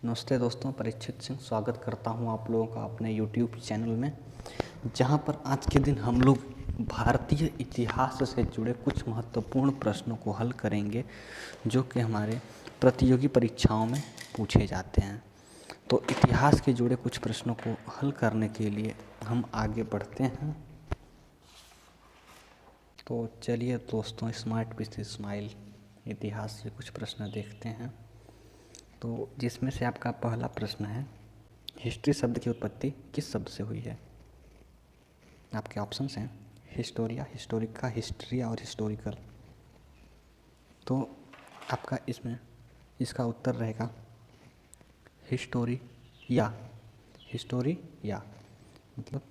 नमस्ते दोस्तों, परीक्षित सिंह स्वागत करता हूं आप लोगों का अपने YouTube चैनल में, जहां पर आज के दिन हम लोग भारतीय इतिहास से जुड़े कुछ महत्वपूर्ण प्रश्नों को हल करेंगे, जो कि हमारे प्रतियोगी परीक्षाओं में पूछे जाते हैं। तो इतिहास के जुड़े कुछ प्रश्नों को हल करने के लिए हम आगे बढ़ते हैं। तो चलिए दोस्तों, स्मार्ट विथ स्माइल इतिहास से कुछ प्रश्न देखते हैं। तो जिसमें से आपका पहला प्रश्न है, हिस्ट्री शब्द की उत्पत्ति किस शब्द से हुई है? आपके ऑप्शंस हैं हिस्टोरिया, हिस्टोरिका, हिस्ट्रिया और हिस्टोरिकल। तो आपका इसमें इसका उत्तर रहेगा हिस्टोरिया। हिस्टोरिया मतलब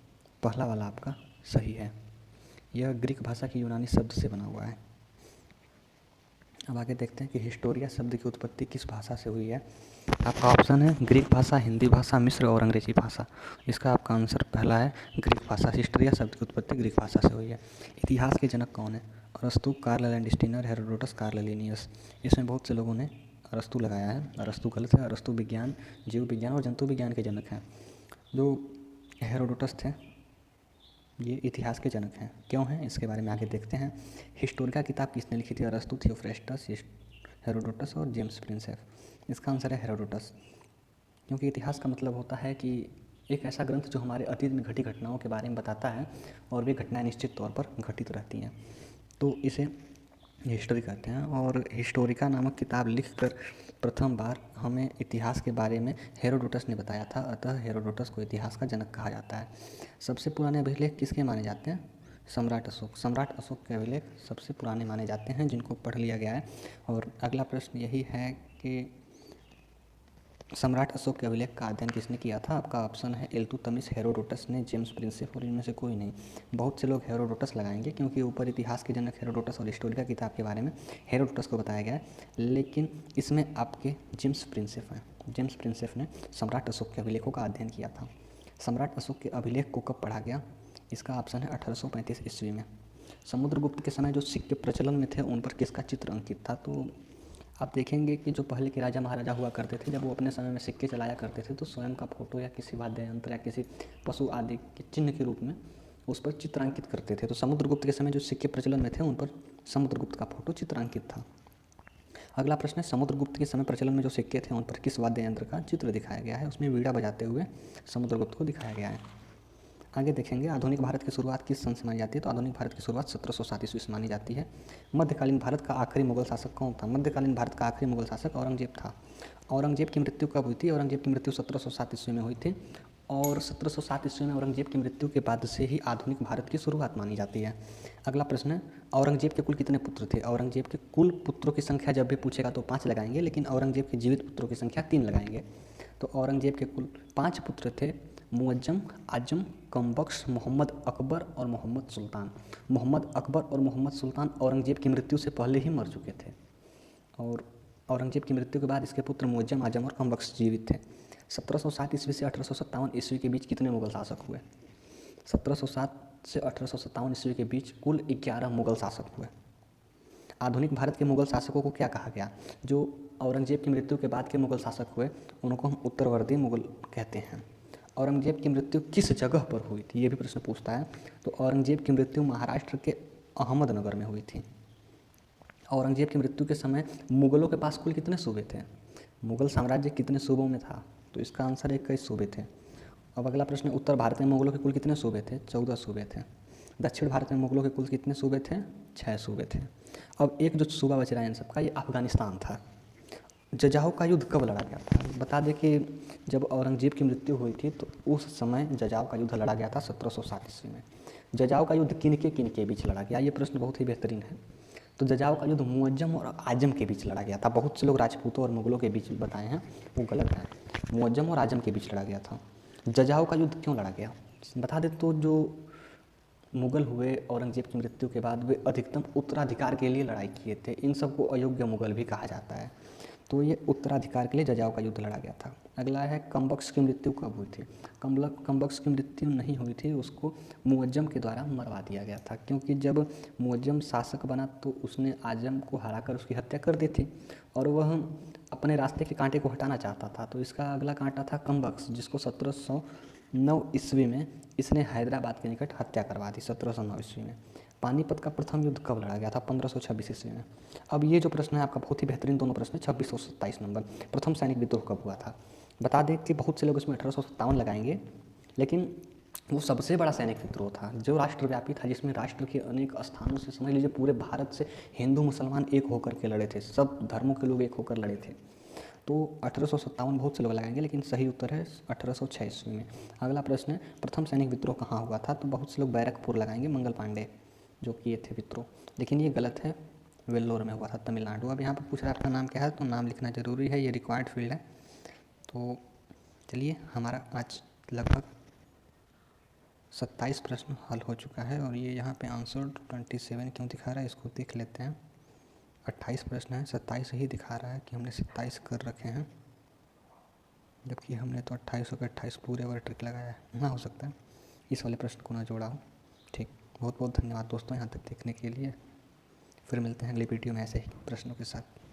पहला वाला आपका सही है। यह ग्रीक भाषा की यूनानी शब्द से बना हुआ है। अब आगे देखते हैं कि हिस्टोरिया शब्द की उत्पत्ति किस भाषा से हुई है। आपका ऑप्शन है ग्रीक भाषा, हिंदी भाषा, मिस्र और अंग्रेजी भाषा। इसका आपका आंसर पहला है ग्रीक भाषा। हिस्टोरिया शब्द की उत्पत्ति ग्रीक भाषा से हुई है। इतिहास के जनक कौन है? अरस्तु, Karl Landsteiner, Herodotus, Karl Linnaeus. इसमें बहुत से लोगों ने अरस्तु लगाया है। अरस्तु गलत है। अरस्तु विज्ञान, जीव विज्ञान और जंतु विज्ञान के जनक हैं। जो हेरोडोटस थे ये इतिहास के जनक हैं। क्यों हैं इसके बारे में आगे देखते हैं। हिस्टोरिका किताब किसने लिखी थी? अरस्तु, थियोफ्रेस्टस, हेरोडोटस और जेम्स प्रिंसेप। इसका आंसर है हेरोडोटस, क्योंकि इतिहास का मतलब होता है कि एक ऐसा ग्रंथ जो हमारे अतीत में घटी घटनाओं के बारे में बताता है और वे घटनाएं निश्चित तौर पर घटित रहती हैं, तो इसे हिस्ट्री कहते हैं। और हिस्टोरिका नामक किताब लिखकर प्रथम बार हमें इतिहास के बारे में हेरोडोटस ने बताया था, अतः हेरोडोटस को इतिहास का जनक कहा जाता है। सबसे पुराने अभिलेख किसके माने जाते हैं? सम्राट अशोक। सम्राट अशोक के अभिलेख सबसे पुराने माने जाते हैं, जिनको पढ़ लिया गया है। और अगला प्रश्न यही है कि सम्राट अशोक के अभिलेख का अध्ययन किसने किया था? आपका ऑप्शन है इल्तुतमिश, हेरोडोटस ने, जेम्स प्रिंसेप और इनमें से कोई नहीं। बहुत से लोग हेरोडोटस लगाएंगे क्योंकि ऊपर इतिहास के जनक हेरोडोटस और हिस्टोरिका किताब के बारे में हेरोडोटस को बताया गया है, लेकिन इसमें आपके जेम्स प्रिंसेप हैं। जेम्स प्रिंसेप ने सम्राट अशोक के अभिलेखों का अध्ययन किया था। सम्राट अशोक के अभिलेख को कब पढ़ा गया? इसका ऑप्शन है 1835 ईस्वी में। समुद्रगुप्त के समय जो सिक्के प्रचलन में थे उन पर किसका चित्र अंकित था? तो आप देखेंगे कि जो पहले के राजा महाराजा हुआ करते थे, जब वो अपने समय में सिक्के चलाया करते थे तो स्वयं का फोटो या किसी वाद्य यंत्र या किसी पशु आदि के चिन्ह के रूप में उस पर चित्रांकित करते थे। तो समुद्रगुप्त के समय जो सिक्के प्रचलन में थे उन पर समुद्रगुप्त का फोटो चित्रांकित था। अगला प्रश्न है, समुद्रगुप्त के समय प्रचलन में जो सिक्के थे उन पर किस वाद्य यंत्र का चित्र दिखाया गया है? उसमें वीणा बजाते हुए समुद्रगुप्त को दिखाया गया है। आगे देखेंगे आधुनिक भारत की शुरुआत किस सन से मानी जाती है? तो आधुनिक भारत की शुरुआत 1707 ईस्वी से मानी जाती है। मध्यकालीन भारत का आखिरी मुगल शासक कौन था? मध्यकालीन भारत का आखिरी मुगल शासक औरंगजेब था। औरंगजेब की मृत्यु कब हुई थी? औरंगजेब की मृत्यु 1707 ईस्वी में हुई थी। और 1707 ईस्वी में औरंगजेब की मृत्यु के बाद से ही आधुनिक भारत की शुरुआत मानी जाती है। अगला प्रश्न है, औरंगजेब के कुल कितने पुत्र थे? औरंगजेब के कुल पुत्रों की संख्या जब भी पूछेगा तो 5 लगाएंगे, लेकिन औरंगजेब के जीवित पुत्रों की संख्या 3 लगाएंगे। तो औरंगजेब के कुल 5 पुत्र थे, मुअज्जम, आजम, कमबख्श, मोहम्मद अकबर और मोहम्मद सुल्तान। मोहम्मद अकबर और मोहम्मद सुल्तान औरंगजेब की मृत्यु से पहले ही मर चुके थे और औरंगजेब की मृत्यु के बाद इसके पुत्र मुअज्जम, आजम और कमबख्श जीवित थे। 1707 ईस्वी से 1857 ईस्वी के बीच कितने मुगल शासक हुए? 1707 से 1857 ईस्वी के बीच कुल 11 मुगल शासक हुए। आधुनिक भारत के मुगल शासकों को क्या कहा गया? जो औरंगजेब की मृत्यु के बाद के मुगल शासक हुए उनको हम उत्तरवर्ती मुगल कहते हैं। औरंगजेब की मृत्यु किस जगह पर हुई थी, ये भी प्रश्न पूछता है। तो औरंगजेब की मृत्यु महाराष्ट्र के अहमदनगर में हुई थी। औरंगजेब की मृत्यु के समय मुगलों के पास कुल कितने सूबे थे? मुगल साम्राज्य कितने सूबों में था? तो इसका आंसर 21 सूबे थे। अब अगला प्रश्न, उत्तर भारत में मुगलों के कुल कितने सूबे थे? 14 सूबे थे। दक्षिण भारत में मुगलों के कुल कितने सूबे थे? 6 सूबे थे। अब एक जो सूबा बच रहा है इन सबका, ये अफगानिस्तान था। जजाओ का युद्ध कब लड़ा गया था? बता दें कि जब औरंगजेब की मृत्यु हुई थी तो उस समय जजाओ का युद्ध लड़ा गया था 1707 ईस्वी में। जजाओ का युद्ध किन के बीच लड़ा गया? ये प्रश्न बहुत ही बेहतरीन है। तो जजाओ का युद्ध मुअज्जम और आजम के बीच लड़ा गया था। बहुत से लोग राजपूतों और मुगलों के बीच बताए हैं, वो गलत है। मुअज्जम और आजम के बीच लड़ा गया था। जजाओ का युद्ध क्यों लड़ा गया बता दें तो जो मुगल हुए औरंगजेब की मृत्यु के बाद, वे अधिकतम उत्तराधिकार के लिए लड़ाई किए थे। इन सबको अयोग्य मुगल भी कहा जाता है, तो ये उत्तराधिकार के लिए जजाओ का युद्ध लड़ा गया था। अगला है, कमबख्श की मृत्यु कब हुई थी? कमबख्श की मृत्यु नहीं हुई थी, उसको मुअज्जम के द्वारा मरवा दिया गया था, क्योंकि जब मुअज्जम शासक बना तो उसने आजम को हराकर उसकी हत्या कर दी थी और वह अपने रास्ते के कांटे को हटाना चाहता था। तो इसका अगला कांटा था कम्बक्स, जिसको 1709 ईस्वी में इसने हैदराबाद के निकट हत्या करवा दी। 1709 ईस्वी में। पानीपत का प्रथम युद्ध कब लड़ा गया था? 1526 ईस्वी में। अब ये जो प्रश्न है आपका बहुत ही बेहतरीन दोनों प्रश्न है। 26 और 27 नंबर। प्रथम सैनिक विद्रोह कब हुआ था? बता दें कि बहुत से लोग इसमें 1857 लगाएंगे, लेकिन वो सबसे बड़ा सैनिक विद्रोह था जो राष्ट्रव्यापी था, जिसमें राष्ट्र के अनेक स्थानों से, समझ लीजिए पूरे भारत से हिंदू मुसलमान एक होकर के लड़े थे, सब धर्मों के लोग एक होकर लड़े थे। तो 1857 बहुत से लोग लगाएंगे, लेकिन सही उत्तर है 1806 ईस्वी में। अगला प्रश्न है प्रथम सैनिक विद्रोह कहाँ हुआ था? तो बहुत से लोग बैरकपुर लगाएंगे, मंगल पांडे जो किए थे विद्रोह, लेकिन ये गलत है, वेल्लोर में हुआ था, तमिलनाडु। अब यहाँ पर पूछ रहा है आपका नाम क्या है, तो नाम लिखना जरूरी है, ये रिक्वायर्ड फील्ड है। तो चलिए, हमारा आज लगभग 27 प्रश्न हल हो चुका है, और ये यहाँ पे आंसर 27 क्यों दिखा रहा है इसको देख लेते हैं। 28 प्रश्न है, 27 ही दिखा रहा है कि हमने 27 कर रखे हैं, जबकि हमने तो 28 के 28 पूरे ओवर ट्रिक लगाया है ना। हो सकता है इस वाले प्रश्न को ना जोड़ा हो। ठीक, बहुत बहुत धन्यवाद दोस्तों यहाँ तक देखने के लिए। फिर मिलते हैं अगली वीडियो में ऐसे ही प्रश्नों के साथ।